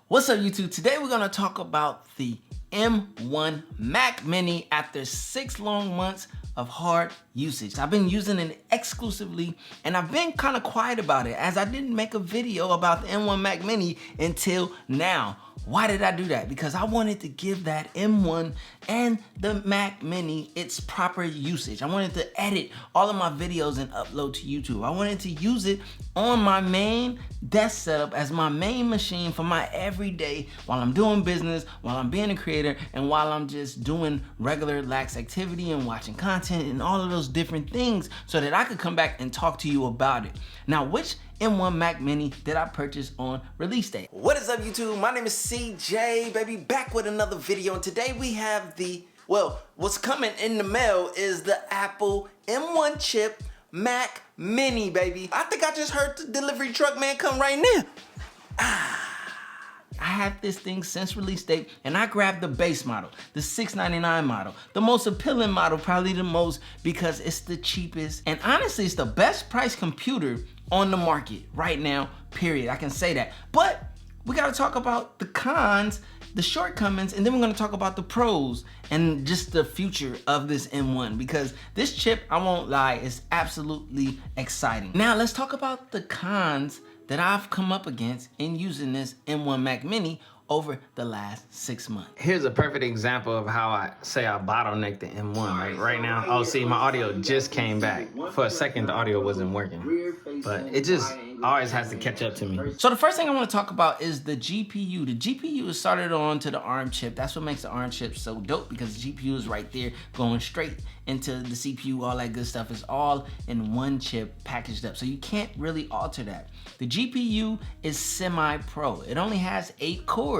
What's up, YouTube? Today we're gonna talk about the M1 Mac Mini after 6 long months of hard usage. I've been using it exclusively and I've been kind of quiet about it as I didn't make a video about the M1 Mac Mini until now. Why did I do that? Because I wanted to give that M1 and the Mac Mini its proper usage. I wanted to edit all of my videos and upload to YouTube. I wanted to use it on my main desk setup as my main machine for my everyday while I'm doing business, while I'm being a creator, and while I'm just doing regular lax activity and watching content and all of those different things so that I could come back and talk to you about it. Now, which M1 Mac Mini did I purchase on release day? What is up, YouTube? My name is CJ, baby, back with another video, and today we have what's coming in the mail is the Apple M1 chip Mac Mini, baby. I think I just heard the delivery truck man come right now. I had this thing since release date, and I grabbed the base model, the $699 model, the most appealing model, probably the most because it's the cheapest, and honestly, it's the best price computer on the market right now, period. I can say that. But we gotta talk about the cons, the shortcomings, and then we're gonna talk about the pros and just the future of this M1, because this chip, I won't lie, is absolutely exciting. Now let's talk about the cons that I've come up against in using this M1 Mac Mini over the last 6 months. Here's a perfect example of how I say I bottlenecked the M1 right now. Oh, see, my audio just came back. For a second, the audio wasn't working, but it just always has to catch up to me. So the first thing I want to talk about is the GPU. The GPU is started on to the ARM chip. That's what makes the ARM chip so dope, because the GPU is right there going straight into the CPU. All that good stuff is all in one chip packaged up. So you can't really alter that. The GPU is semi-pro. It only has 8 cores.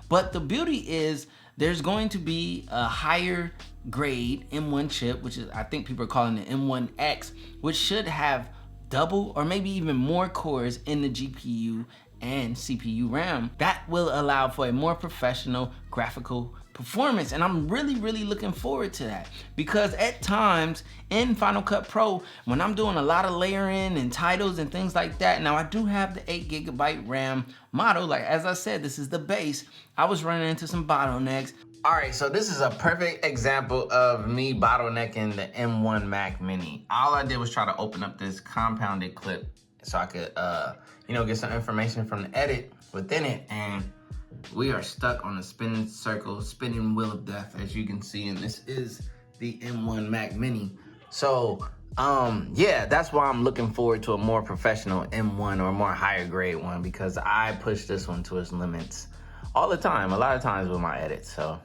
But the beauty is there's going to be a higher grade M1 chip, which is, I think people are calling it M1X, which should have double or maybe even more cores in the GPU and CPU RAM. That will allow for a more professional graphical performance, and I'm really looking forward to that, because at times in Final Cut Pro, when I'm doing a lot of layering and titles and things like that, now I do have the 8GB RAM model, like as I said, this is the base. I was running into some bottlenecks. All right, so this is a perfect example of me bottlenecking the M1 Mac Mini. All I did was try to open up this compounded clip so I could, get some information from the edit within it, and we are stuck on a spinning circle, spinning wheel of death, as you can see, and this is the M1 Mac Mini. So, yeah, that's why I'm looking forward to a more professional M1 or a more higher grade one, because I push this one to its limits all the time, a lot of times with my edits, so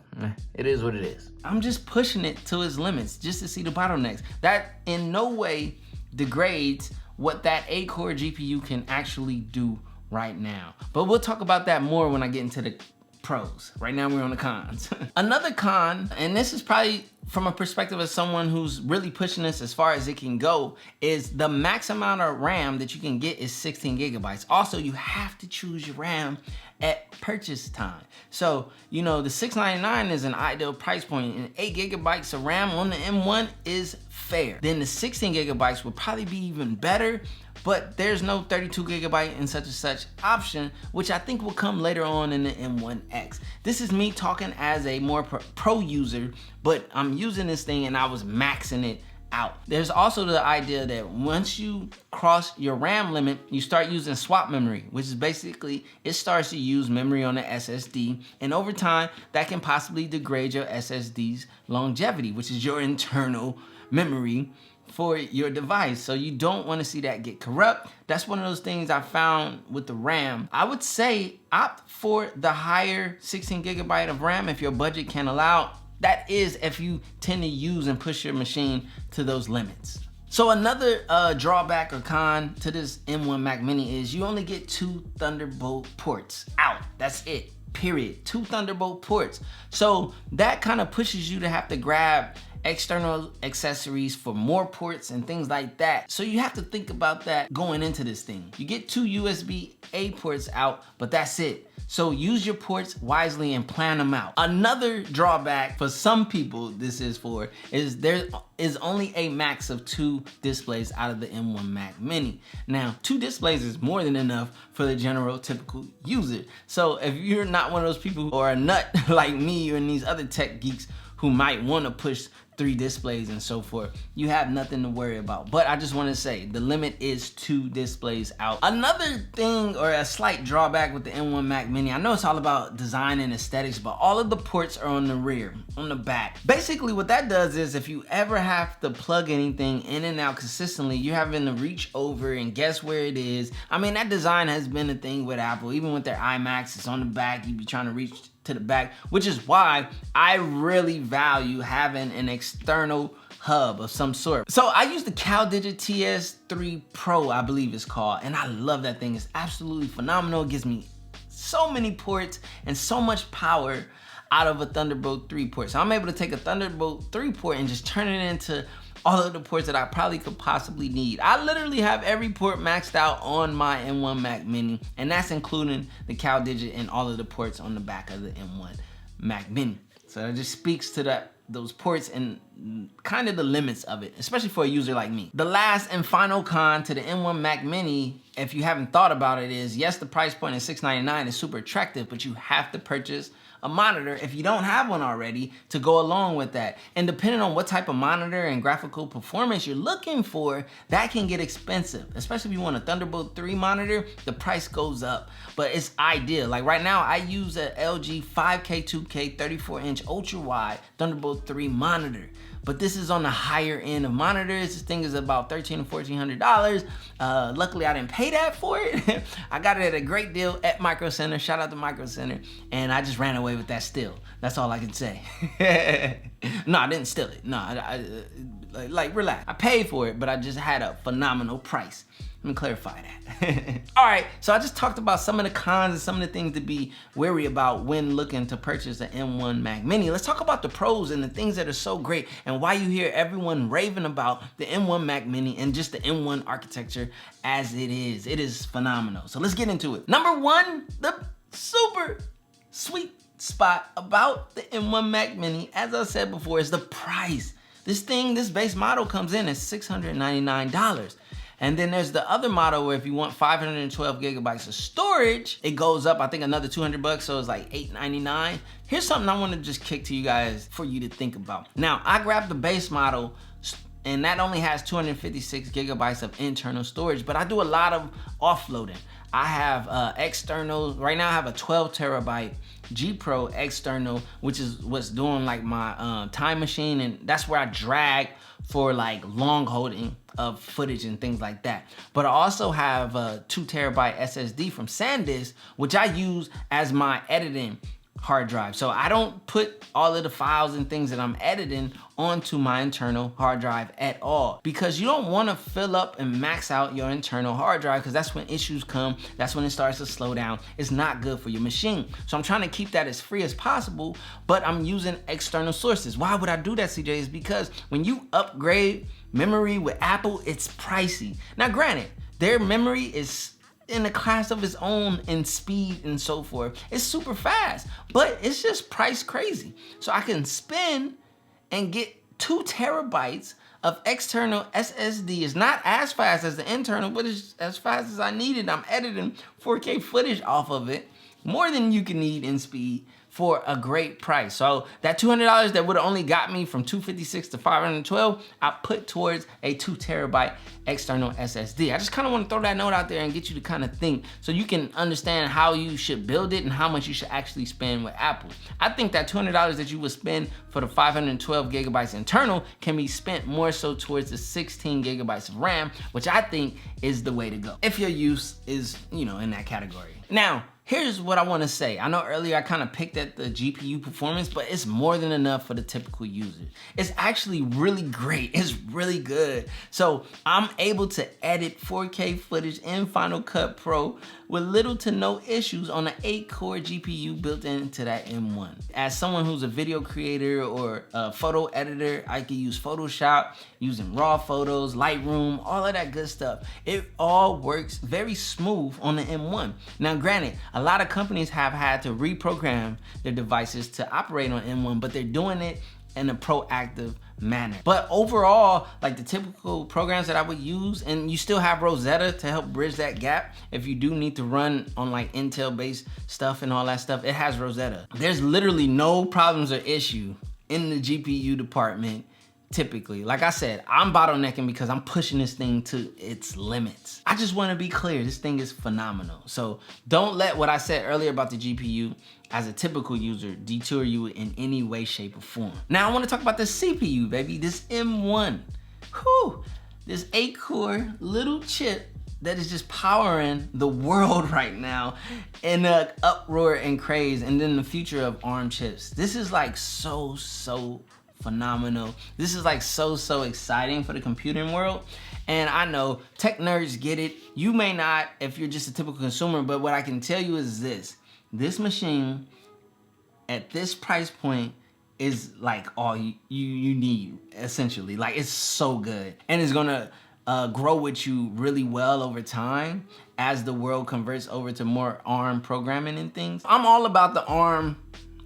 it is what it is. I'm just pushing it to its limits just to see the bottlenecks. That in no way degrades what that 8-core GPU can actually do right now. But we'll talk about that more when I get into the pros. Right now we're on the cons. Another con, and this is probably from a perspective of someone who's really pushing this as far as it can go, is the max amount of RAM that you can get is 16 gigabytes. Also, you have to choose your RAM at purchase time. So, the $699 is an ideal price point, and 8 gigabytes of RAM on the M1 is fair. Then the 16 gigabytes would probably be even better, but there's no 32 gigabyte and such option, which I think will come later on in the M1X. This is me talking as a more pro user, but I'm using this thing and I was maxing it out. There's also the idea that once you cross your RAM limit, you start using swap memory, which is basically, it starts to use memory on the SSD, and over time, that can possibly degrade your SSD's longevity, which is your internal memory for your device. So you don't want to see that get corrupt. That's one of those things I found with the RAM. I would say opt for the higher 16 gigabyte of RAM if your budget can allow. That is if you tend to use and push your machine to those limits. So another drawback or con to this M1 Mac Mini is you only get 2 Thunderbolt ports out. That's it, period. 2 Thunderbolt ports. So that kind of pushes you to have to grab external accessories for more ports and things like that. So you have to think about that going into this thing. You get 2 USB-A ports out, but that's it. So use your ports wisely and plan them out. Another drawback for some people this is for is there is only a max of 2 displays out of the M1 Mac Mini. Now, 2 displays is more than enough for the general typical user. So if you're not one of those people who are a nut like me or these other tech geeks who might want to push 3 displays and so forth, you have nothing to worry about. But I just want to say the limit is 2 displays out. Another thing or a slight drawback with the M1 Mac Mini, I know it's all about design and aesthetics, but all of the ports are on the rear, on the back. Basically what that does is if you ever have to plug anything in and out consistently, you're having to reach over and guess where it is. I mean, that design has been a thing with Apple. Even with their iMacs, it's on the back. You be trying to reach to the back, which is why I really value having an external hub of some sort. So I use the CalDigit TS3 Pro, I believe it's called, and I love that thing. It's absolutely phenomenal. It gives me so many ports and so much power out of a Thunderbolt 3 port. So I'm able to take a Thunderbolt 3 port and just turn it into all of the ports that I probably could possibly need. I literally have every port maxed out on my M1 Mac Mini, and that's including the CalDigit and all of the ports on the back of the M1 Mac Mini. So that just speaks to those ports and kind of the limits of it, especially for a user like me. The last and final con to the M1 Mac Mini, if you haven't thought about it, is yes, the price point is $699 is super attractive, but you have to purchase a monitor if you don't have one already to go along with that. And depending on what type of monitor and graphical performance you're looking for, that can get expensive. Especially if you want a Thunderbolt 3 monitor, the price goes up, but it's ideal. Like right now, I use a LG 5K2K 34-inch ultra-wide Thunderbolt 3 monitor. But this is on the higher end of monitors. This thing is about $1,300 to $1,400. Luckily, I didn't pay that for it. I got it at a great deal at Micro Center. Shout out to Micro Center. And I just ran away with that steal. That's all I can say. No, I didn't steal it. No, like relax. I paid for it, but I just had a phenomenal price. Let me clarify that. All right, so I just talked about some of the cons and some of the things to be wary about when looking to purchase an M1 Mac Mini. Let's talk about the pros and the things that are so great and why you hear everyone raving about the M1 Mac Mini and just the M1 architecture as it is. It is phenomenal. So let's get into it. Number 1, the super sweet spot about the M1 Mac Mini, as I said before, is the price. This base model comes in at $699. And then there's the other model where if you want 512 gigabytes of storage, it goes up, I think, another $200, so it's like $899. Here's something I want to just kick to you guys for you to think about. Now, I grabbed the base model, and that only has 256 gigabytes of internal storage, but I do a lot of offloading. I have external, right now I have a 12 terabyte G Pro external, which is what's doing like my time machine, and that's where I drag for like long holding of footage and things like that. But I also have a 2 terabyte SSD from SanDisk, which I use as my editing hard drive. So I don't put all of the files and things that I'm editing onto my internal hard drive at all, because you don't want to fill up and max out your internal hard drive, because that's when issues come. That's when it starts to slow down. It's not good for your machine. So I'm trying to keep that as free as possible, but I'm using external sources. Why would I do that, CJ? Is because when you upgrade memory with Apple, it's pricey. Now granted, their memory is in a class of its own in speed and so forth. It's super fast, but it's just price crazy. So I can spend and get 2 terabytes of external SSD. It's not as fast as the internal, but it's as fast as I need it. I'm editing 4K footage off of it, more than you can need in speed for a great price. So that $200 that would have only got me from 256 to 512, I put towards a 2 terabyte external SSD. I just kind of want to throw that note out there and get you to kind of think so you can understand how you should build it and how much you should actually spend with Apple. I think that $200 that you would spend for the 512 gigabytes internal can be spent more so towards the 16 gigabytes of RAM, which I think is the way to go if your use is, in that category. Now, here's what I want to say. I know earlier I kind of picked at the GPU performance, but it's more than enough for the typical user. It's actually really great. It's really good. So I'm able to edit 4K footage in Final Cut Pro with little to no issues on an 8-core GPU built into that M1. As someone who's a video creator or a photo editor, I can use Photoshop, using raw photos, Lightroom, all of that good stuff. It all works very smooth on the M1. Now granted, A lot of companies have had to reprogram their devices to operate on M1, but they're doing it in a proactive manner. But overall, like the typical programs that I would use, and you still have Rosetta to help bridge that gap. If you do need to run on like Intel based stuff and all that stuff, it has Rosetta. There's literally no problems or issue in the GPU department. Typically, like I said, I'm bottlenecking because I'm pushing this thing to its limits. I just want to be clear, this thing is phenomenal. So don't let what I said earlier about the GPU as a typical user detour you in any way, shape, or form. Now I want to talk about the CPU, baby, this M1. Whew, this 8-core little chip that is just powering the world right now in an uproar and craze, and then the future of ARM chips. This is like so phenomenal. This is like so exciting for the computing world. And I know tech nerds get it. You may not if you're just a typical consumer, but what I can tell you is this machine at this price point is like all you need, essentially. Like, it's so good, and it's gonna grow with you really well over time as the world converts over to more ARM programming and things. I'm all about the ARM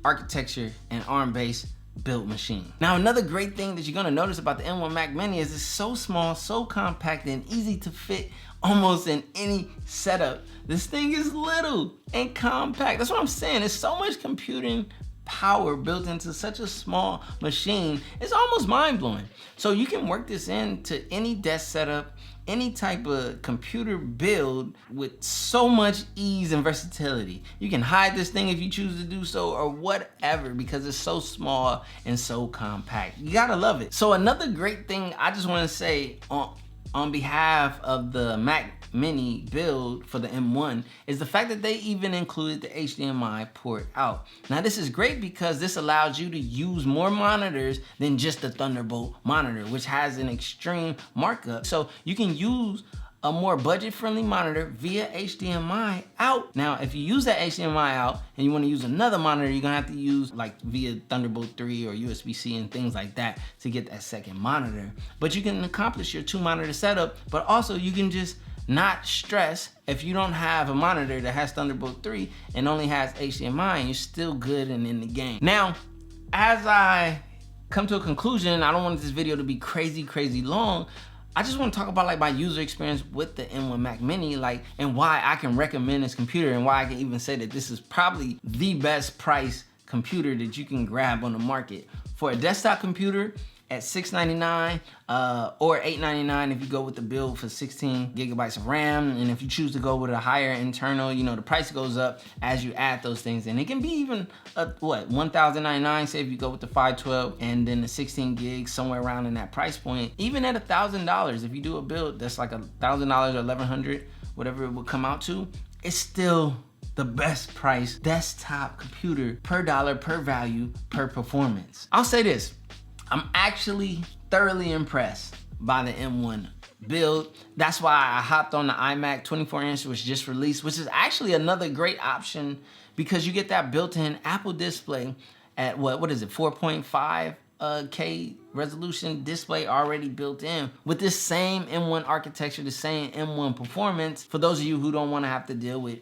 architecture and ARM based built machine. Now, another great thing that you're gonna notice about the M1 Mac Mini is it's so small, so compact, and easy to fit almost in any setup. This thing is little and compact. That's what I'm saying. There's so much computing power built into such a small machine. It's almost mind-blowing. So you can work this into any desk setup, any type of computer build with so much ease and versatility. You can hide this thing if you choose to do so, or whatever, because it's so small and so compact. You gotta love it. So another great thing I just wanna say on behalf of the Mac Mini build for the M1 is the fact that they even included the HDMI port out. Now this is great because this allows you to use more monitors than just the Thunderbolt monitor, which has an extreme markup. So you can use a more budget-friendly monitor via HDMI out. Now, if you use that HDMI out and you want to use another monitor, you're gonna have to use like via Thunderbolt 3 or USB-C and things like that to get that second monitor. But you can accomplish your 2-monitor setup, but also you can just not stress if you don't have a monitor that has Thunderbolt 3 and only has HDMI, and you're still good and in the game. Now, as I come to a conclusion, I don't want this video to be crazy long. I just want to talk about like my user experience with the M1 Mac Mini, like, and why I can recommend this computer, and why I can even say that this is probably the best price computer that you can grab on the market. For a desktop computer at $699 or $899 if you go with the build for 16 gigabytes of RAM, and if you choose to go with a higher internal, you know, the price goes up as you add those things, and it can be even $1,099, say if you go with the 512 and then the 16 gigs, somewhere around in that price point. Even at $1,000, if you do a build that's like $1,000 or $1,100, whatever it would come out to, it's still the best price desktop computer per dollar, per value, per performance. I'll say this, I'm actually thoroughly impressed by the M1 build. That's why I hopped on the iMac 24-inch, which just released, which is actually another great option because you get that built-in Apple display at what is it, 4.5K resolution display already built in with this same M1 architecture, the same M1 performance. For those of you who don't want to have to deal with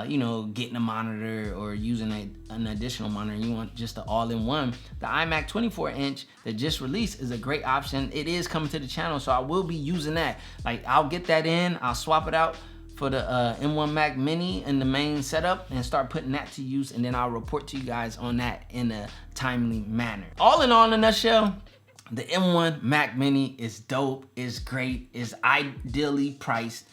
you know, getting a monitor or using an additional monitor, you want just the all-in-one, the iMac 24-inch that just released is a great option. It is coming to the channel, so I will be using that. Like, I'll get that in, I'll swap it out for the M1 Mac Mini in the main setup and start putting that to use, and then I'll report to you guys on that in a timely manner. All in all, in a nutshell, the M1 Mac Mini is dope, is great, is ideally priced,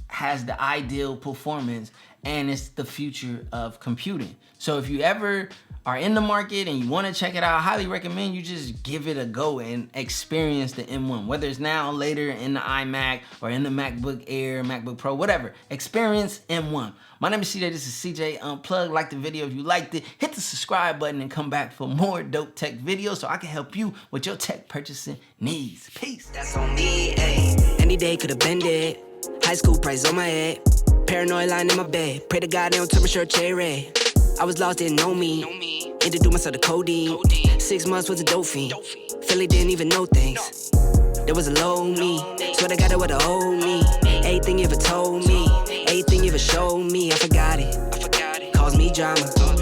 has the ideal performance, and it's the future of computing. So if you ever are in the market and you want to check it out, I highly recommend you just give it a go and experience the M1, whether it's now, later in the iMac, or in the MacBook Air, MacBook Pro, whatever. Experience M1. My name is CJ, this is CJ Unplugged. Like the video if you liked it, hit the subscribe button and come back for more dope tech videos so I can help you with your tech purchasing needs. Peace. That's on me, ayy. Any day could've been dead. High school price on my head. Paranoid lying in my bed. Pray to God they don't turn my shirt cherry. I was lost, didn't know me. Introduced myself to codeine. 6 months was a dope fiend. Philly didn't even know things. There was a low me. Swear to God, it was a old me. Everything you ever told me. Everything you even show me, I forgot it. Cause me drama.